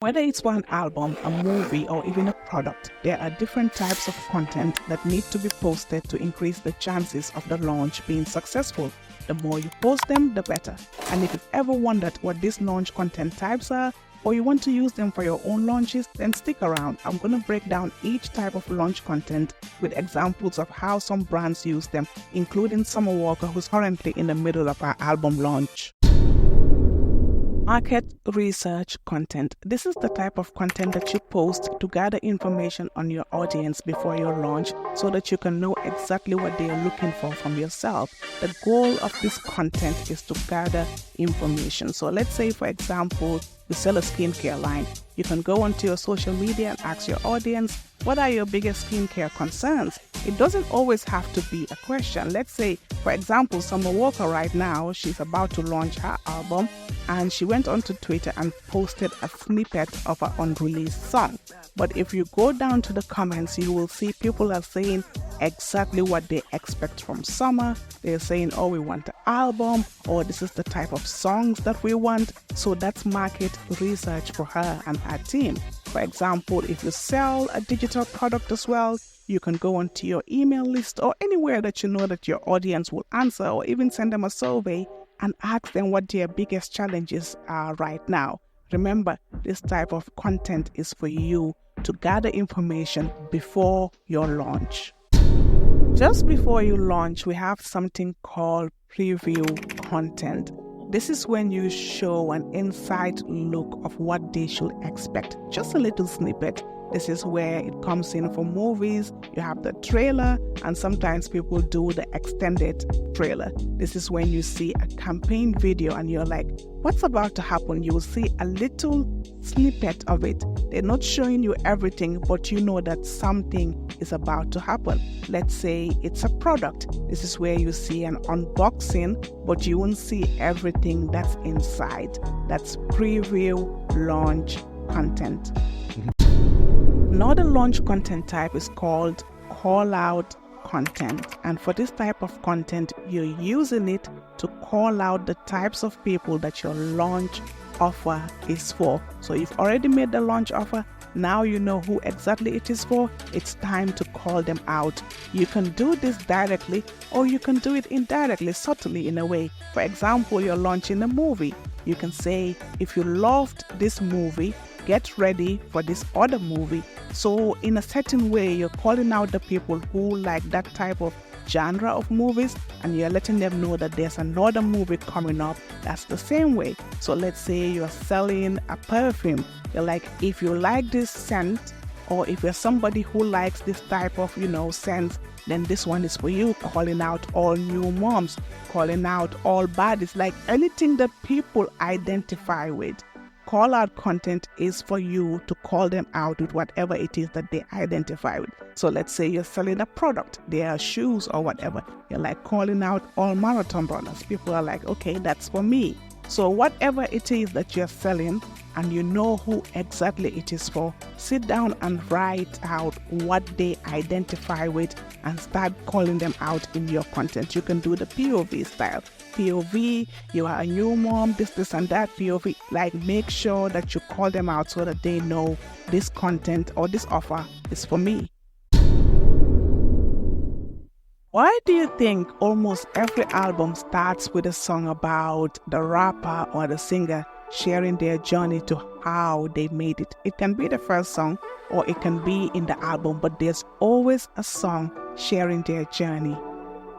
Whether it's for an album, a movie, or even a product, there are different types of content that need to be posted to increase the chances of the launch being successful. The more you post them, the better. And if you've ever wondered what these launch content types are, or you want to use them for your own launches, then stick around. I'm going to break down each type of launch content with examples of how some brands use them, including Summer Walker, who's currently in the middle of her album launch. Market research content. This is the type of content that you post to gather information on your audience before your launch so that you can know exactly what they are looking for from yourself. The goal of this content is to gather information. So let's say, for example, you sell a skincare line. You can go onto your social media and ask your audience, what are your biggest skincare concerns? It doesn't always have to be a question. Let's say, for example, Summer Walker right now, she's about to launch her album and she went onto Twitter and posted a snippet of her unreleased song. But if you go down to the comments, you will see people are saying exactly what they expect from Summer. They're saying, oh, we want the album, or this is the type of songs that we want. So that's market research for her and her team. For example, if you sell a digital product as well, you can go onto your email list or anywhere that you know that your audience will answer, or even send them a survey and ask them what their biggest challenges are right now. Remember, this type of content is for you to gather information before your launch. Just before you launch, we have something called preview content. This is when you show an inside look of what they should expect. Just a little snippet. This is where it comes in for movies. You have the trailer, and sometimes people do the extended trailer. This is when you see a campaign video and you're like, what's about to happen? You will see a little snippet of it. They're not showing you everything, but you know that something is about to happen. Let's say it's a product. This is where you see an unboxing, but you won't see everything that's inside. That's preview launch content. Another launch content type is called call out content. And for this type of content, you're using it to call out the types of people that your launch offer is for. So you've already made the launch offer. Now you know who exactly it is for. It's time to call them out. You can do this directly, or you can do it indirectly, subtly in a way. For example, you're launching a movie. You can say, if you loved this movie, get ready for this other movie. So in a certain way, you're calling out the people who like that type of genre of movies, and you're letting them know that there's another movie coming up that's the same way. So let's say you're selling a perfume. You're like, if you like this scent, or if you're somebody who likes this type of, scent, then this one is for you. Calling out all new moms, calling out all baddies, like anything that people identify with. Call out content is for you to call them out with whatever it is that they identify with. So let's say you're selling a product, they are shoes or whatever. You're like calling out all marathon runners. People are like, okay, that's for me. So whatever it is that you're selling and you know who exactly it is for, sit down and write out what they identify with and start calling them out in your content. You can do the POV style. POV, you are a new mom, this and that. POV, like make sure that you call them out so that they know this content or this offer is for me. Why do you think almost every album starts with a song about the rapper or the singer sharing their journey to how they made it? It can be the first song or it can be in the album, but there's always a song sharing their journey.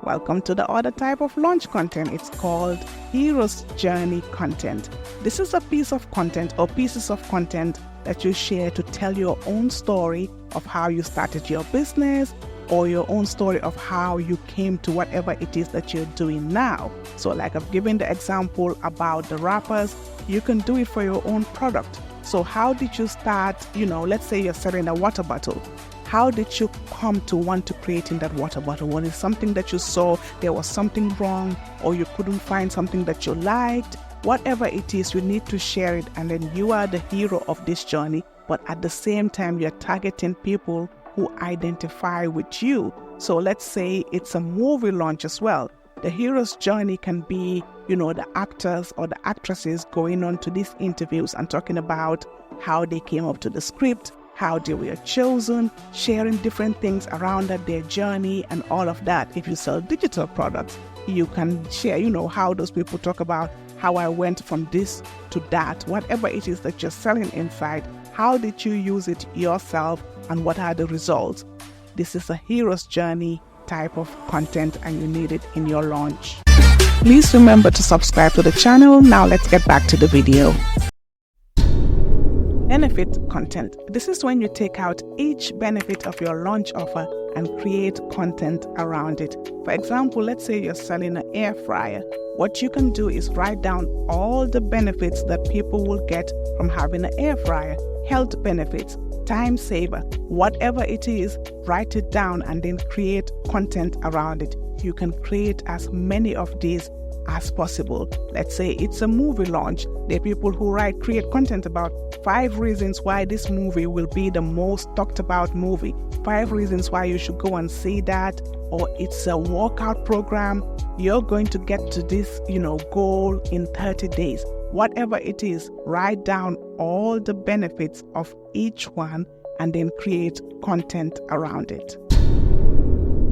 Welcome to the other type of launch content. It's called hero's journey content. This is a piece of content or pieces of content that you share to tell your own story of how you started your business, or your own story of how you came to whatever it is that you're doing now. So like I've given the example about the rappers, you can do it for your own product. So how did you start, let's say you're selling a water bottle. How did you come to want to create in that water bottle? Was it something that you saw, there was something wrong, or you couldn't find something that you liked? Whatever it is, you need to share it, and then you are the hero of this journey. But at the same time, you're targeting people who identify with you. So let's say it's a movie launch as well. The hero's journey can be, the actors or the actresses going on to these interviews and talking about how they came up to the script, how they were chosen, sharing different things around that, their journey and all of that. If you sell digital products, you can share, how those people talk about how I went from this to that, whatever it is that you're selling inside. How did you use it yourself and what are the results? This is a hero's journey type of content and you need it in your launch. Please remember to subscribe to the channel. Now let's get back to the video. Benefit content. This is when you take out each benefit of your launch offer and create content around it. For example, let's say you're selling an air fryer. What you can do is write down all the benefits that people will get from having an air fryer. Health benefits, time saver, whatever it is, write it down and then create content around it. You can create as many of these as possible. Let's say it's a movie launch. There are people who create content about 5 reasons why this movie will be the most talked about movie, 5 reasons why you should go and see that, or it's a workout program. You're going to get to this, goal in 30 days. Whatever it is, write down all the benefits of each one and then create content around it.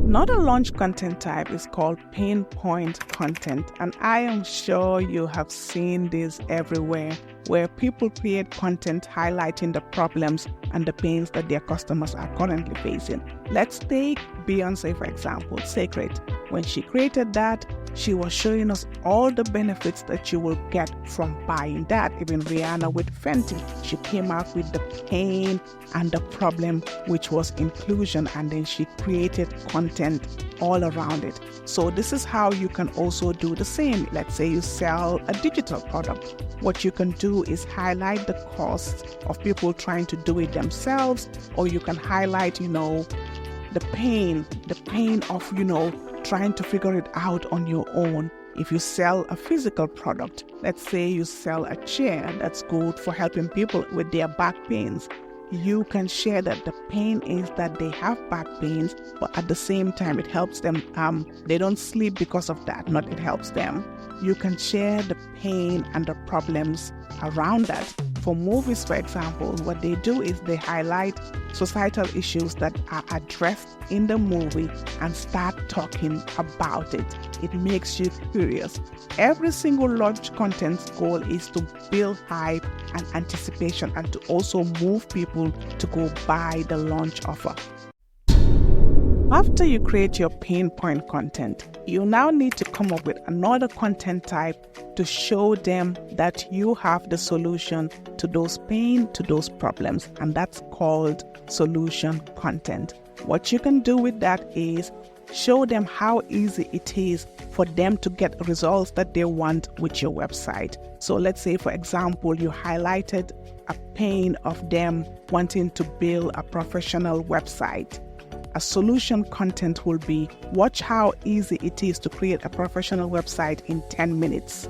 Another launch content type is called pain point content, and I am sure you have seen this everywhere, where people create content highlighting the problems and the pains that their customers are currently facing. Let's take Beyonce for example, Sacred. When she created that, she was showing us all the benefits that you will get from buying that. Even Rihanna with Fenty, she came out with the pain and the problem, which was inclusion, and then she created content all around it. So this is how you can also do the same. Let's say you sell a digital product. What you can do is highlight the cost of people trying to do it themselves, or you can highlight, the pain of, trying to figure it out on your own. If you sell a physical product, let's say you sell a chair that's good for helping people with their back pains, you can share that the pain is that they have back pains, but at the same time it helps them, they don't sleep because of that, not it helps them. You can share the pain and the problems around that. For movies, for example, what they do is they highlight societal issues that are addressed in the movie and start talking about it. It makes you curious. Every single launch content's goal is to build hype and anticipation and to also move people to go buy the launch offer. After you create your pain point content, you now need to come up with another content type to show them that you have the solution to those pain, to those problems, and that's called solution content. What you can do with that is show them how easy it is for them to get results that they want with your website. So let's say, for example, you highlighted a pain of them wanting to build a professional website. A solution content will be, watch how easy it is to create a professional website in 10 minutes.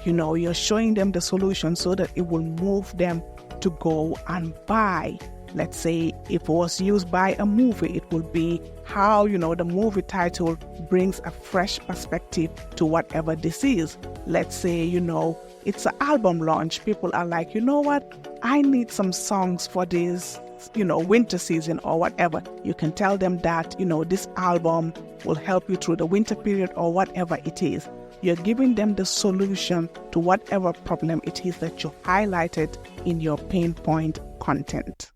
You're showing them the solution so that it will move them to go and buy. Let's say if it was used by a movie, it will be how, the movie title brings a fresh perspective to whatever this is. Let's say, it's an album launch. People are like, what? I need some songs for this winter season or whatever. You can tell them that, this album will help you through the winter period or whatever it is. You're giving them the solution to whatever problem it is that you highlighted in your pain point content.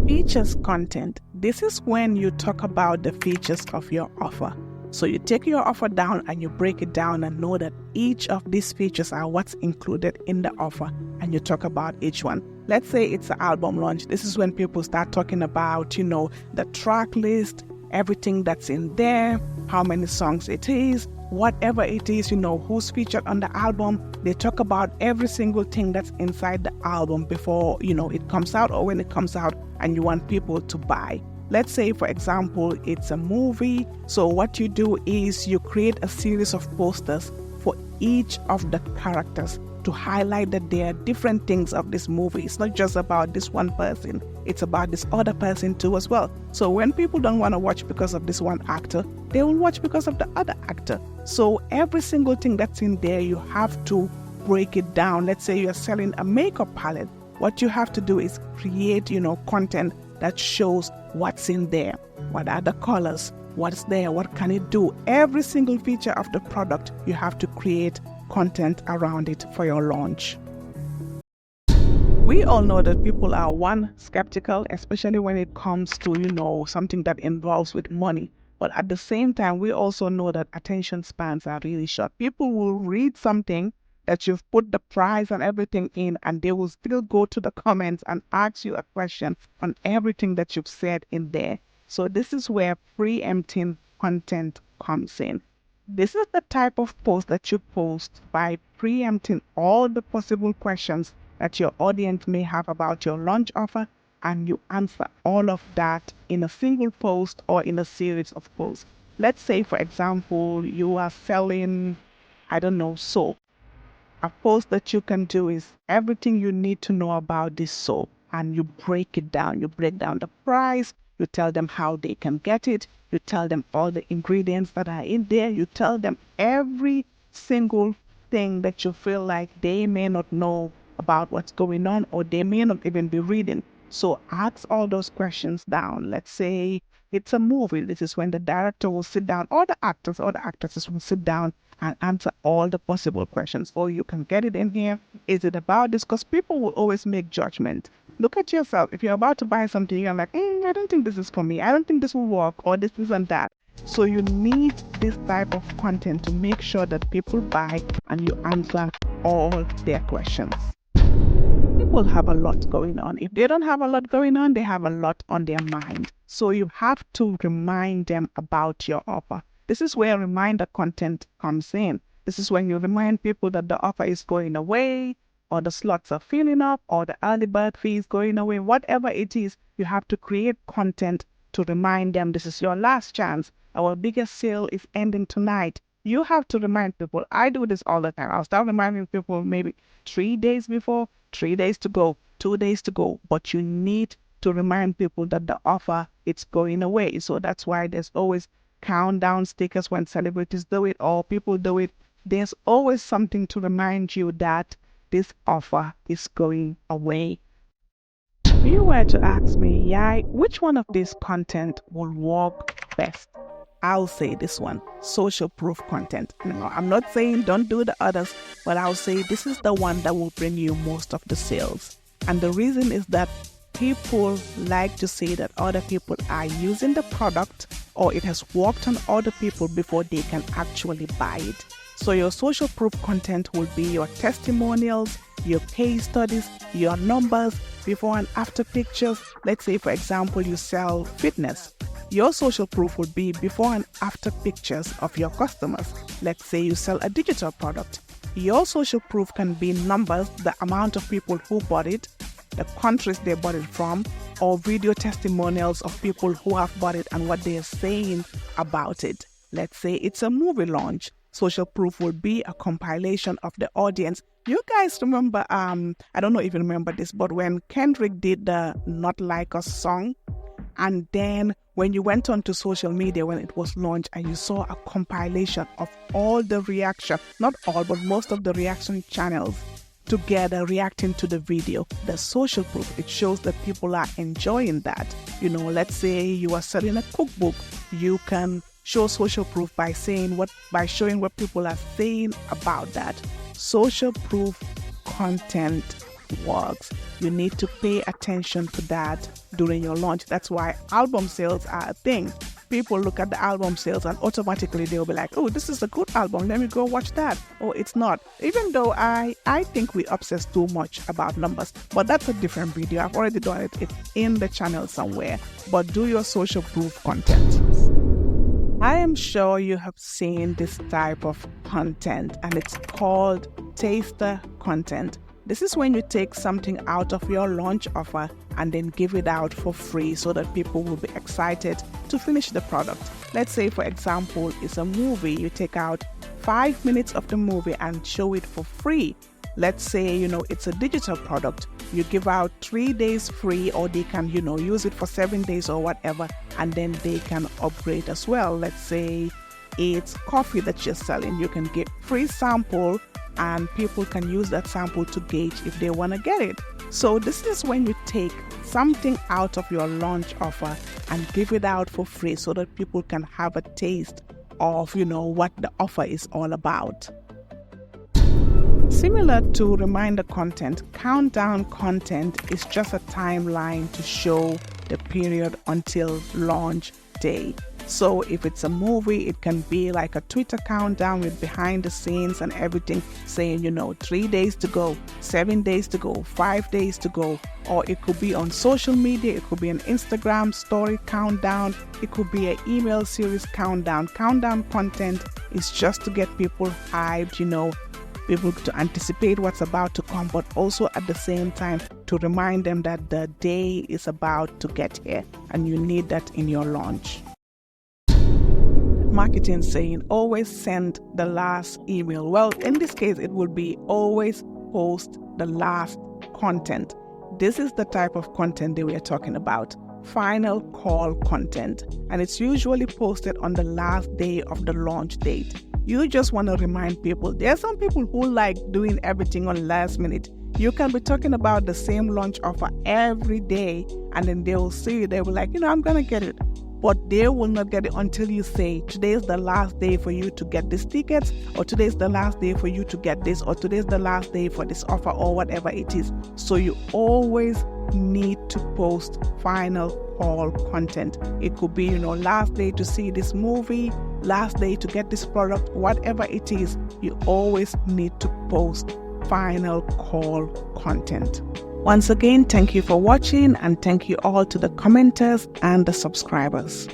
Features content. This is when you talk about the features of your offer. So you take your offer down and you break it down and know that each of these features are what's included in the offer, and you talk about each one. Let's say it's an album launch. This is when people start talking about, the track list, everything that's in there, how many songs it is, whatever it is, who's featured on the album. They talk about every single thing that's inside the album before, it comes out or when it comes out and you want people to buy. Let's say, for example, it's a movie. So what you do is you create a series of posters for each of the characters to highlight that there are different things of this movie. It's not just about this one person. It's about this other person too as well. So when people don't want to watch because of this one actor, they will watch because of the other actor. So every single thing that's in there, you have to break it down. Let's say you're selling a makeup palette. What you have to do is create, content that shows what's in there, what are the colors, what's there, what can it do. Every single feature of the product, you have to create content around it for your launch. We all know that people are skeptical, especially when it comes to, something that involves with money. But at the same time, we also know that attention spans are really short. People will read something that you've put the price and everything in, and they will still go to the comments and ask you a question on everything that you've said in there. So this is where preempting content comes in. This is the type of post that you post by preempting all the possible questions that your audience may have about your launch offer, and you answer all of that in a single post or in a series of posts. Let's say, for example, you are selling, soap. A post that you can do is everything you need to know about this soap, and you break it down. You break down the price, you tell them how they can get it, you tell them all the ingredients that are in there, you tell them every single thing that you feel like they may not know about what's going on, or they may not even be reading. So ask all those questions down. Let's say it's a movie. This is when the director will sit down, or the actors or the actresses will sit down and answer all the possible questions. Or you can get it in here. Is it about this? Because people will always make judgment. Look at yourself. If you're about to buy something, you're like, I don't think this is for me. I don't think this will work, or this isn't that. So you need this type of content to make sure that people buy and you answer all their questions. People have a lot going on. If they don't have a lot going on, they have a lot on their mind. So you have to remind them about your offer. This is where reminder content comes in. This is when you remind people that the offer is going away, or the slots are filling up, or the early bird fee is going away. Whatever it is, you have to create content to remind them this is your last chance. Our biggest sale is ending tonight. You have to remind people. I do this all the time. I'll start reminding people maybe 3 days before, 3 days to go, 2 days to go. But you need to remind people that the offer, it's going away. So that's why there's always countdown stickers when celebrities do it or people do it. There's always something to remind you that this offer is going away. If you were to ask me, Yai, which one of this content will work best? I'll say this one, social proof content. Now, I'm not saying don't do the others, but I'll say this is the one that will bring you most of the sales. And the reason is that people like to say that other people are using the product, or it has worked on other people before they can actually buy it. So your social proof content will be your testimonials, your case studies, your numbers, before and after pictures. Let's say, for example, you sell fitness. Your social proof would be before and after pictures of your customers. Let's say you sell a digital product. Your social proof can be numbers, the amount of people who bought it, the countries they bought it from, or video testimonials of people who have bought it and what they are saying about it. Let's say it's a movie launch. Social proof will be a compilation of the audience. You guys remember, I don't know if you remember this, but when Kendrick did the Not Like Us song, and then when you went onto social media when it was launched and you saw a compilation of all the reaction, not all, but most of the reaction channels together reacting to the video, the social proof, it shows that people are enjoying that. Let's say you are selling a cookbook, you can show social proof by showing what people are saying about that. Social proof content works. You need to pay attention to that during your launch. That's why album sales are a thing. People look at the album sales and automatically they'll be like, oh, this is a good album, let me go watch that. Oh, it's not. Even though I think we obsess too much about numbers, but that's a different video. I've already done it. It's in the channel somewhere. But do your social proof content. I am sure you have seen this type of content, and it's called taster content. This is when you take something out of your launch offer and then give it out for free so that people will be excited to finish the product. Let's say, for example, it's a movie. You take out 5 minutes of the movie and show it for free. Let's say, it's a digital product. You give out 3 days free, or they can, use it for 7 days or whatever, and then they can upgrade as well. Let's say it's coffee that you're selling. You can get free sample, and people can use that sample to gauge if they want to get it. So this is when you take something out of your launch offer and give it out for free so that people can have a taste of, what the offer is all about. Similar to reminder content, countdown content is just a timeline to show the period until launch day. So if it's a movie, it can be like a Twitter countdown with behind the scenes and everything saying, 3 days to go, 7 days to go, 5 days to go. Or it could be on social media, it could be an Instagram story countdown, it could be an email series countdown. Countdown content is just to get people hyped, people to anticipate what's about to come, but also at the same time to remind them that the day is about to get here and you need that in your launch. Marketing saying always send the last email. Well, in this case, it would be always post the last content. This is the type of content that we are talking about. Final call content, and it's usually posted on the last day of the launch date. You just want to remind people. There are some people who like doing everything on last minute. You can be talking about the same launch offer every day, and then they will see, they will like, I'm going to get it. But they will not get it until you say, today is the last day for you to get these tickets, or today is the last day for you to get this, or today is the last day for this offer, or whatever it is. So you always need to post final call content. It could be, last day to see this movie, last day to get this product, whatever it is, you always need to post final call content. Once again, thank you for watching, and thank you all to the commenters and the subscribers.